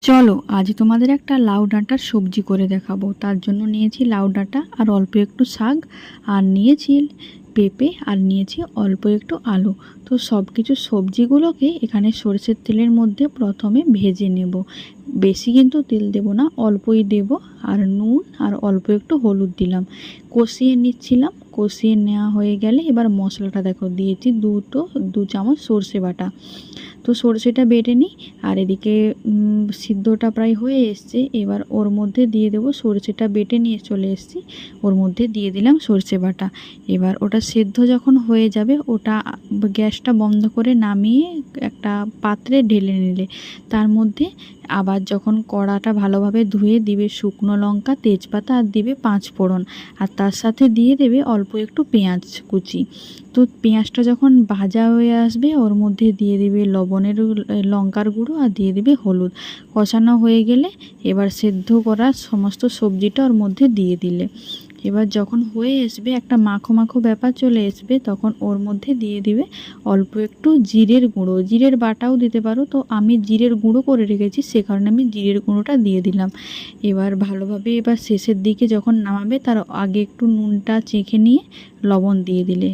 চলো আজ তোমাদের একটা লাউ ডাঁটার সবজি করে দেখাবো। তার জন্য নিয়েছি লাউ ডাঁটা আর অল্প একটু শাক, আর নিয়েছি পেঁপে, আর নিয়েছি অল্প একটু আলু। তো সব কিছু সবজিগুলোকে এখানে সরষের তেলের মধ্যে প্রথমে ভেজে নেব। বেশি কিন্তু তেল দেব না, অল্পই দেব। আর নুন আর অল্প একটু হলুদ দিলাম, কষিয়ে নিচ্ছিলাম। কষিয়ে নেওয়া হয়ে গেলে এবার মশলাটা দেখো, দিয়েছি দু চামচ সর্ষে বাটা। তো সরষেটা বেটে নিই। আর এদিকে সিদ্ধটা প্রায় হয়ে এসছে। এবার ওর মধ্যে দিয়ে দেবো, সরষেটা বেটে নিয়ে চলে এসেছি, ওর মধ্যে দিয়ে দিলাম সরষে বাটা। এবার ওটা সেদ্ধ যখন হয়ে যাবে, ওটা গ্যাসটা বন্ধ করে নামিয়ে একটা পাত্রে ঢেলে নিলে তার মধ্যে আবার যখন কড়াটা ভালোভাবে ধুয়ে দিবে শুকনো লঙ্কা, তেজপাতা, আর দিবে 5 ফোড়ন। আর তার সাথে দিয়ে দেবে অল্প একটু পেঁয়াজ কুচি। তো পেঁয়াজটা যখন ভাজা হয়ে আসবে, ওর মধ্যে দিয়ে দিবে লঙ্কার গুঁড়ো, আর দিয়ে দিবে হলুদ। কষানো হয়ে গেলে এবার সেদ্ধ করা সমস্ত সবজিটা ওর মধ্যে দিয়ে দিলে, এবার যখন হয়ে আসবে, একটা মাখো মাখো ব্যাপার চলে আসবে, তখন ওর মধ্যে দিয়ে দিবে অল্প একটু জিরের গুঁড়ো। জিরের বাটাও দিতে পারো, তো আমি জিরের গুঁড়ো করে রেখেছি, সে কারণে আমি জিরের গুঁড়োটা দিয়ে দিলাম। এবার ভালোভাবে এবার শেষের দিকে যখন নামাবে, তার আগে একটু নুনটা চেখে নিয়ে লবণ দিয়ে দিলে